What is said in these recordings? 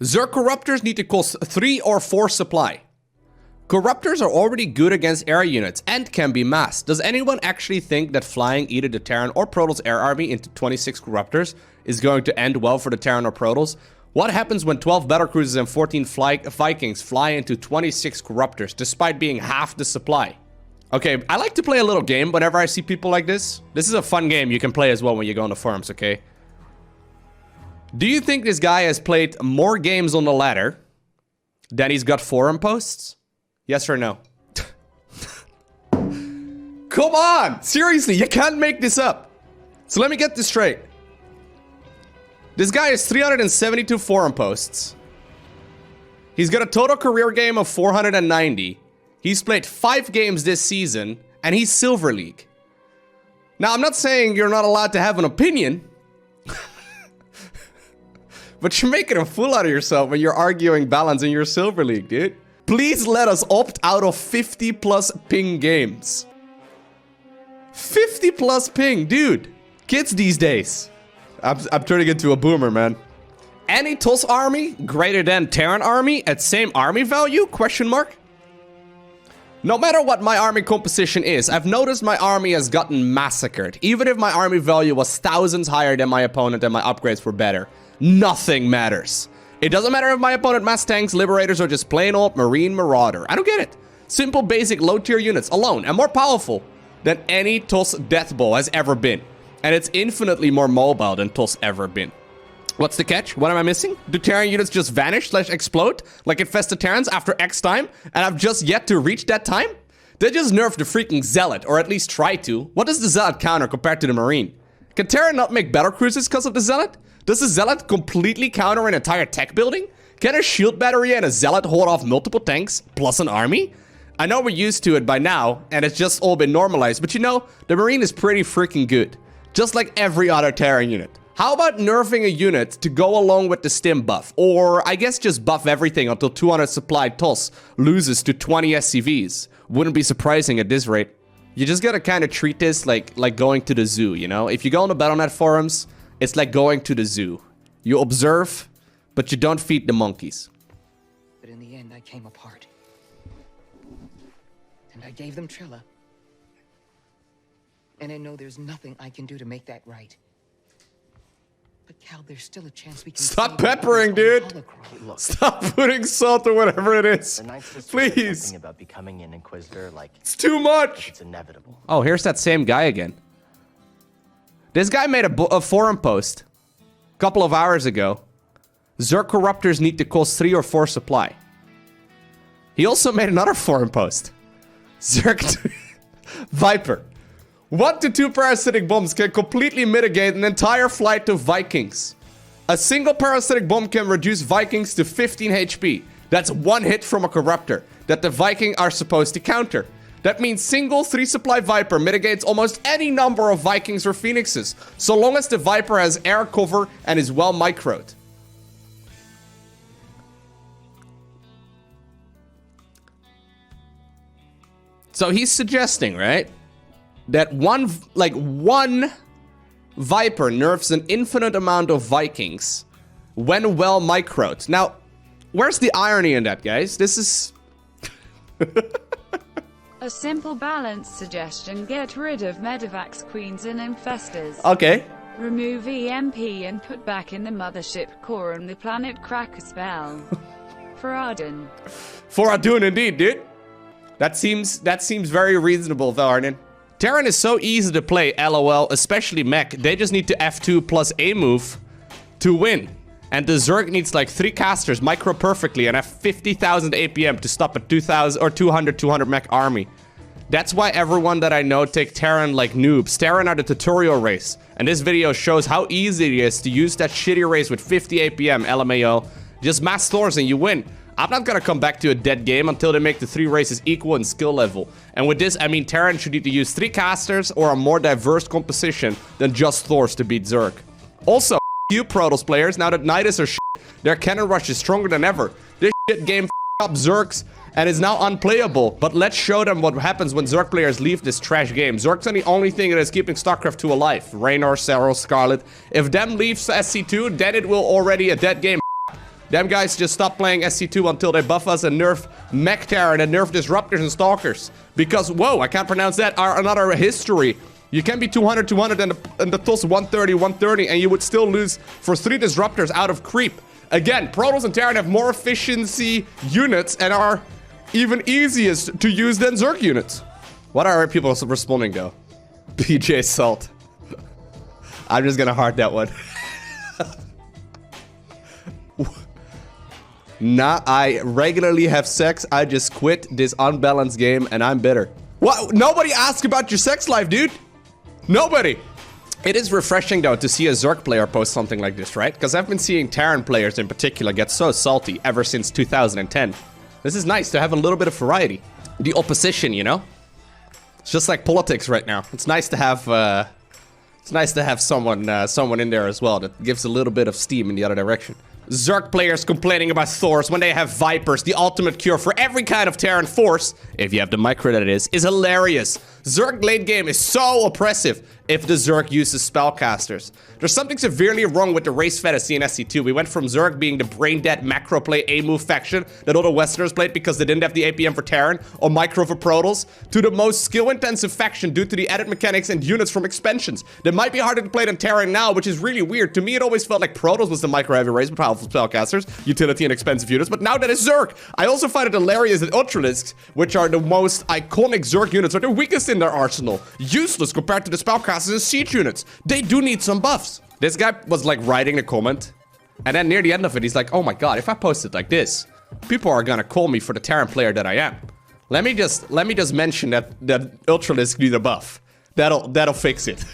Zerg Corruptors need to cost 3 or 4 supply. Corruptors are already good against air units and can be massed. Does anyone actually think that flying either the Terran or Protoss air army into 26 Corruptors is going to end well for the Terran or Protoss? What happens when 12 battlecruisers and 14 Vikings fly into 26 Corruptors despite being half the supply? Okay, I like to play a little game whenever I see people like this. This is a fun game you can play as well when you go on the forums, okay? Do you think this guy has played more games on the ladder than he's got forum posts? Yes or no? Come on! Seriously, you can't make this up. So let me get this straight. This guy has 372 forum posts. He's got a total career game of 490. He's played 5 games this season, and he's Silver League. Now, I'm not saying you're not allowed to have an opinion. But you're making a fool out of yourself when you're arguing balance in your Silver League, dude. Please let us opt out of 50 plus ping games. 50 plus ping, dude. Kids these days. I'm turning into a boomer, man. Any TOS army greater than Terran army at same army value? Question mark. No matter what my army composition is, I've noticed my army has gotten massacred. Even if my army value was thousands higher than my opponent and my upgrades were better. Nothing matters. It doesn't matter if my opponent mass tanks, liberators, or just plain old Marine Marauder. I don't get it. Simple, basic, low-tier units alone and more powerful than any TOS Death Ball has ever been. And it's infinitely more mobile than TOS ever been. What's the catch? What am I missing? Do Terran units just vanish / explode like infested Terrans after X time? And I've just yet to reach that time? They just nerfed the freaking Zealot, or at least try to. What does the Zealot counter compared to the Marine? Can Terran not make battlecruisers because of the Zealot? Does the Zealot completely counter an entire tech building? Can a shield battery and a Zealot hold off multiple tanks plus an army? I know we're used to it by now, and it's just all been normalized, but you know, the Marine is pretty freaking good. Just like every other Terran unit. How about nerfing a unit to go along with the stim buff? Or I guess just buff everything until 200 supplied TOS loses to 20 SCVs. Wouldn't be surprising at this rate. You just gotta kind of treat this like going to the zoo, you know? If you go on the Battlenet forums, it's like going to the zoo. You observe, but you don't feed the monkeys. But in the end, I came apart. And I gave them Trilla. And I know there's nothing I can do to make that right. But Cal, there's still a chance we can stop peppering, dude. Look, stop putting salt or whatever it is. Please. About becoming an inquisitor, like it's too much. It's inevitable. Oh, here's that same guy again. This guy made a forum post a couple of hours ago. Zerg Corruptors need to cost 3 or 4 supply. He also made another forum post. Zerg Viper. 1 to 2 parasitic bombs can completely mitigate an entire flight to Vikings. A single parasitic bomb can reduce Vikings to 15 HP. That's 1 hit from a Corruptor that the Viking are supposed to counter. That means single 3 supply Viper mitigates almost any number of Vikings or Phoenixes, so long as the Viper has air cover and is well microed. So he's suggesting, right, that one Viper nerfs an infinite amount of Vikings when well microed. Now, where's the irony in that, guys? This is... A simple balanced suggestion: get rid of Medivacs, Queens, and Infestors. Okay. Remove EMP and put back in the mothership core and the planet cracker spell. For Arden. For Adun, indeed, dude. That seems very reasonable, though, Arden. Terran is so easy to play, LOL, especially mech. They just need to F2 plus A move to win. And the Zerg needs like 3 casters, micro perfectly, and have 50,000 APM to stop a 2,000 or 200 mech army. That's why everyone that I know take Terran like noobs. Terran are the tutorial race. And this video shows how easy it is to use that shitty race with 50 APM, LMAO. Just mass Thors and you win. I'm not gonna come back to a dead game until they make the 3 races equal in skill level. And with this, I mean Terran should need to use 3 casters or a more diverse composition than just Thors to beat Zerg. Also, you Protoss players, now that Nidus are shit, their cannon rush is stronger than ever. This shit game up Zergs and is now unplayable. But let's show them what happens when Zerg players leave this trash game. Zergs are the only thing that is keeping Starcraft II alive. Raynor, Saros, Scarlet. If them leaves SC2, then it will already a dead game. Them guys just stop playing SC2 until they buff us and nerf Mech Terran and nerf Disruptors and Stalkers. Because, whoa, I can't pronounce that. Another history. You can be 200, 200, and the TOS 130, 130, and you would still lose for 3 Disruptors out of creep. Again, Protoss and Terran have more efficiency units and are even easiest to use than Zerg units. What are our people responding, though? BJ Salt. I'm just gonna heart that one. Nah, I regularly have sex. I just quit this unbalanced game and I'm bitter. What? Nobody asked about your sex life, dude. Nobody. It is refreshing, though, to see a Zerg player post something like this, right? Because I've been seeing Terran players in particular get so salty ever since 2010. This is nice to have a little bit of variety. The opposition, you know? It's just like politics right now. It's nice to have, someone in there as well that gives a little bit of steam in the other direction. Zerg players complaining about Thors when they have Vipers, the ultimate cure for every kind of Terran force, if you have the micro that is hilarious. Zerg late game is so oppressive if the Zerg uses spellcasters. There's something severely wrong with the race fantasy in SC2. We went from Zerg being the brain-dead macro play A-move faction that all the Westerners played because they didn't have the APM for Terran or micro for Protoss, to the most skill-intensive faction due to the added mechanics and units from expansions. They might be harder to play than Terran now, which is really weird. To me, it always felt like Protoss was the micro-heavy race with powerful spellcasters, utility, and expensive units, but now that is Zerg. I also find it hilarious that Ultralisks, which are the most iconic Zerg units, are the weakest in their arsenal. Useless compared to the spellcasters and siege units. They do need some buffs. This guy was like writing the comment, and then near the end of it, he's like, oh my god, if I post it like this, people are gonna call me for the Terran player that I am. Let me just mention that Ultralisk need a buff. That'll fix it.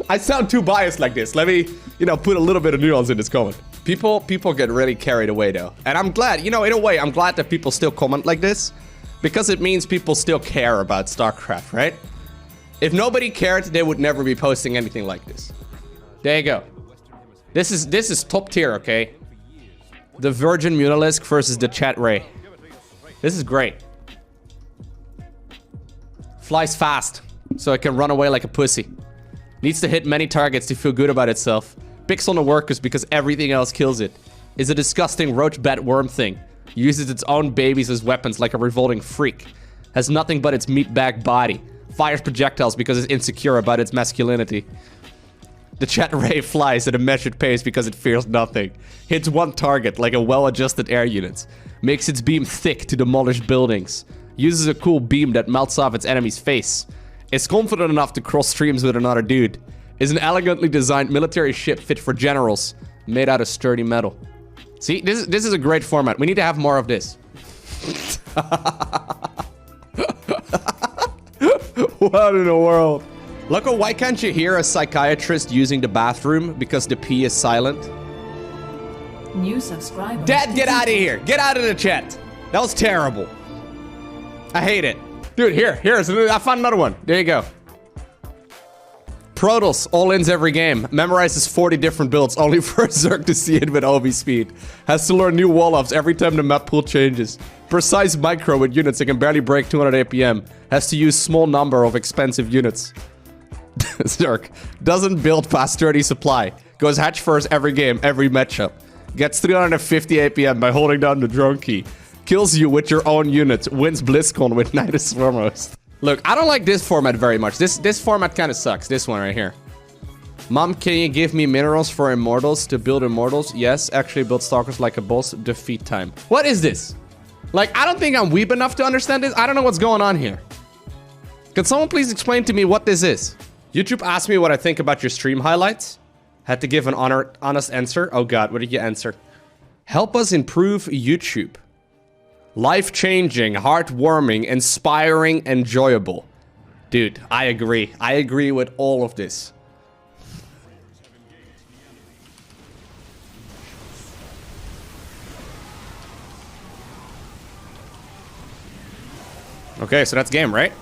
I sound too biased like this. Let me, put a little bit of nuance in this comment. People get really carried away though. And I'm glad, in a way, I'm glad that people still comment like this, because it means people still care about StarCraft, right? If nobody cared, they would never be posting anything like this. There you go. This is top tier, okay? The Virgin Munilisk versus the Chat Ray. This is great. Flies fast, so it can run away like a pussy. Needs to hit many targets to feel good about itself. Picks on the workers because everything else kills it. Is a disgusting roach bat worm thing. Uses its own babies as weapons like a revolting freak. Has nothing but its meat-bag body. Fires projectiles because it's insecure about its masculinity. The Chat Ray flies at a measured pace because it fears nothing. Hits one target like a well-adjusted air unit. Makes its beam thick to demolish buildings. Uses a cool beam that melts off its enemy's face. Is confident enough to cross streams with another dude. Is an elegantly designed military ship fit for generals. Made out of sturdy metal. See, this is a great format. We need to have more of this. What in the world? Lowko, why can't you hear a psychiatrist using the bathroom because the P is silent? New subscriber. Dad, get out of here. Get out of the chat. That was terrible. I hate it. Dude, here's I found another one. There you go. Protoss, all-ins every game. Memorizes 40 different builds, only for a Zerg to see it with OV speed. Has to learn new wall-ups every time the map pool changes. Precise micro with units that can barely break 200 APM. Has to use small number of expensive units. Zerg. Doesn't build past sturdy supply. Goes hatch first every game, every matchup. Gets 350 APM by holding down the drone key. Kills you with your own units. Wins BlizzCon with Nidus Foremost. Look, I don't like this format very much. This format kind of sucks. This one right here. Mom, can you give me minerals for immortals to build immortals? Yes, actually build stalkers like a boss. Defeat time. What is this? Like, I don't think I'm weeb enough to understand this. I don't know what's going on here. Can someone please explain to me what this is? YouTube asked me what I think about your stream highlights. Had to give an honest answer. Oh god, what did you answer? Help us improve YouTube. Life-changing, heartwarming, inspiring, enjoyable. Dude, I agree. I agree with all of this. Okay, so that's game, right?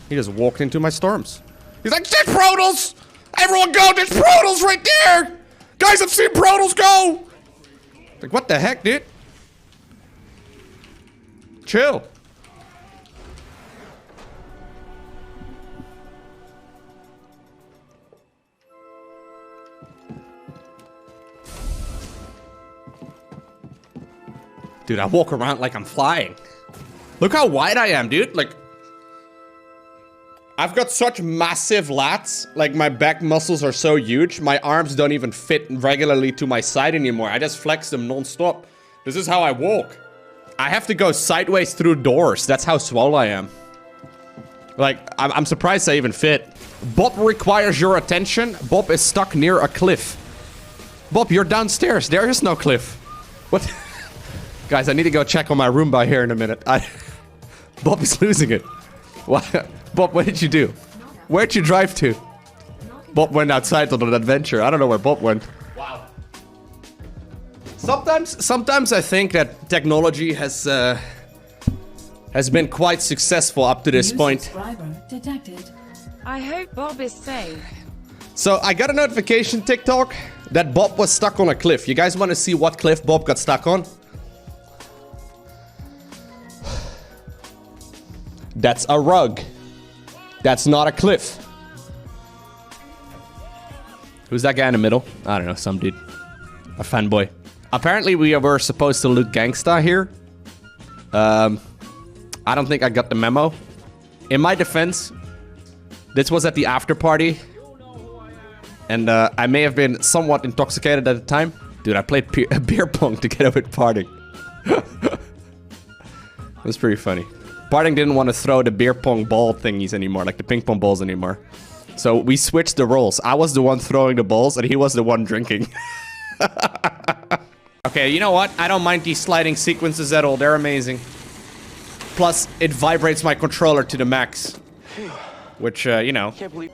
He just walked into my storms. He's like, shit, Protoss! Everyone go! There's Protoss right there! Guys, I've seen Protoss go! Like, what the heck, dude? Chill. Dude, I walk around like I'm flying. Look how wide I am, dude. Like, I've got such massive lats. Like, my back muscles are so huge. My arms don't even fit regularly to my side anymore. I just flex them non-stop. This is how I walk. I have to go sideways through doors. That's how swole I am. Like, I'm surprised I even fit. Bob requires your attention. Bob is stuck near a cliff. Bob, you're downstairs. There is no cliff. What? Guys, I need to go check on my Roomba here in a minute. Bob is losing it. What? Bob, what did you do? Where'd you drive to? Bob went outside on an adventure. I don't know where Bob went. Wow. Sometimes I think that technology has been quite successful up to this point. Subscriber detected. I hope Bob is safe. So I got a notification TikTok that Bob was stuck on a cliff. You guys want to see what cliff Bob got stuck on? That's a rug. That's not a cliff. Who's that guy in the middle? I don't know, some dude. A fanboy. Apparently we were supposed to loot gangsta here. I don't think I got the memo. In my defense, this was at the after party. And I may have been somewhat intoxicated at the time. Dude, I played beer pong to get away with partying. It was pretty funny. Parting didn't want to throw the beer pong ball thingies anymore, like the ping pong balls anymore. So we switched the roles. I was the one throwing the balls and he was the one drinking. Okay, you know what? I don't mind these sliding sequences at all. They're amazing. Plus, it vibrates my controller to the max. Which, you know. Can't believe.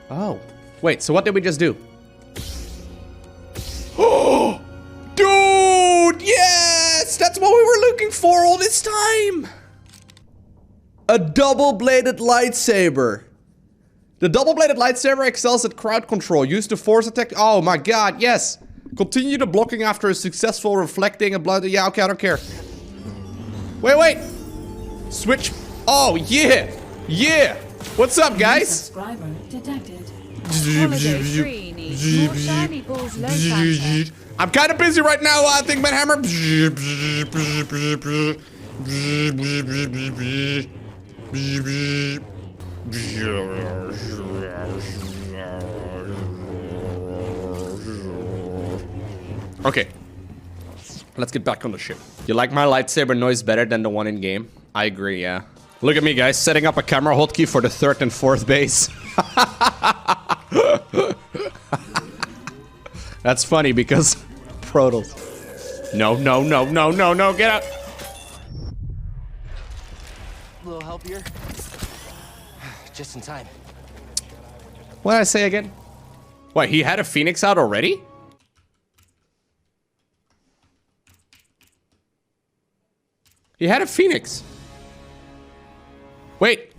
Oh. Wait, so what did we just do? Oh! Dude! Yes! That's what we were looking for all this time! A double-bladed lightsaber. The double-bladed lightsaber excels at crowd control. Use the force attack. Oh my god, yes. Continue the blocking after a successful reflecting and blood. Yeah, okay, I don't care. Wait. Switch. Oh, yeah. Yeah. What's up, guys? Subscriber detected. Holiday free needs more shiny balls, low factor. I'm kind of busy right now, I think, man. Hammer. Okay. Let's get back on the ship. You like my lightsaber noise better than the one in game? I agree, yeah. Look at me, guys, setting up a camera hotkey for the 3rd and 4th base. That's funny because Protals. No, get out. A little help here. Just in time. What did I say again? What, he had a Phoenix out already? He had a Phoenix. Wait.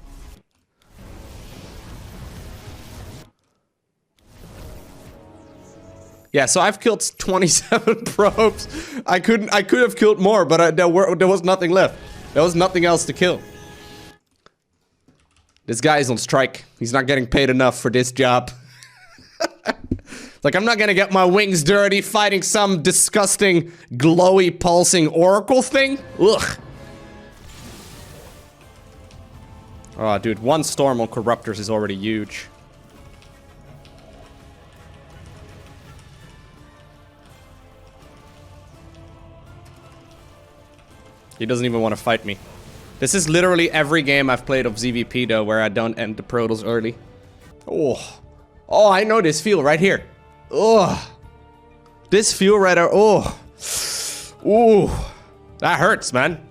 Yeah, so I've killed 27 probes. I could have killed more, but there was nothing left. There was nothing else to kill. This guy is on strike. He's not getting paid enough for this job. Like, I'm not gonna get my wings dirty fighting some disgusting, glowy, pulsing oracle thing. Ugh. Oh, dude, one storm on Corruptors is already huge. He doesn't even want to fight me. This is literally every game I've played of ZVP, though, where I don't end the Protals early. Oh. Oh, I know this feel right here. Oh. This feel right there. Oh. Ooh. That hurts, man.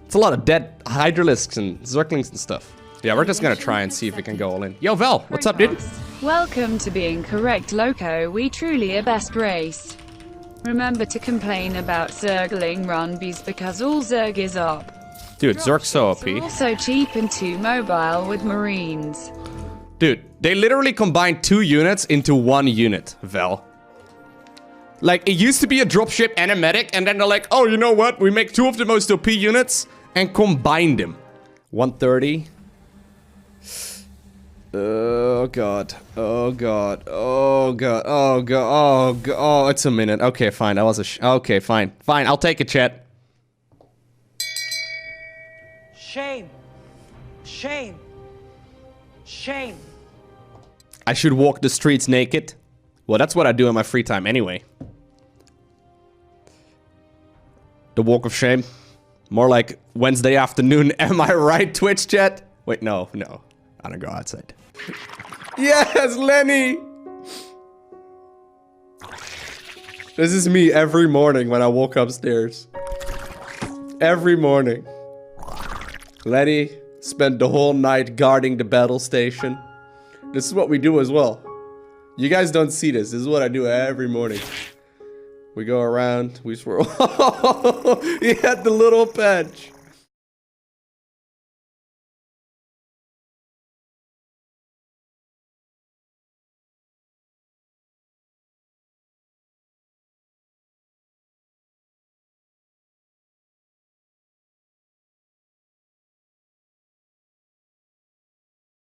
It's a lot of dead Hydralisks and Zerglings and stuff. Yeah, we're just gonna try and see if we can go all in. Yo, Vel, what's up, dude? Welcome to being correct, Lowko. We truly are best race. Remember to complain about Zergling runbies because all Zerg is up. Dude, Zerg's so OP. Also cheap and too mobile with Marines. Dude, they literally combined 2 units into 1 unit, Vel. Like, it used to be a dropship and a medic, and then they're like, oh, you know what? We make 2 of the most OP units and combine them. 130. Oh god. Oh god. Oh god. Oh god. Oh god. Oh, it's a minute. Okay, fine. That was a okay, fine. Fine, I'll take it, chat. Shame. Shame. Shame. I should walk the streets naked. Well, that's what I do in my free time anyway. The walk of shame. More like Wednesday afternoon. Am I right, Twitch chat? Wait, no. I don't go outside. Yes, Lenny! This is me every morning when I walk upstairs. Every morning. Lenny spent the whole night guarding the battle station. This is what we do as well. You guys don't see this. This is what I do every morning. We go around, we swirl. He had the little patch.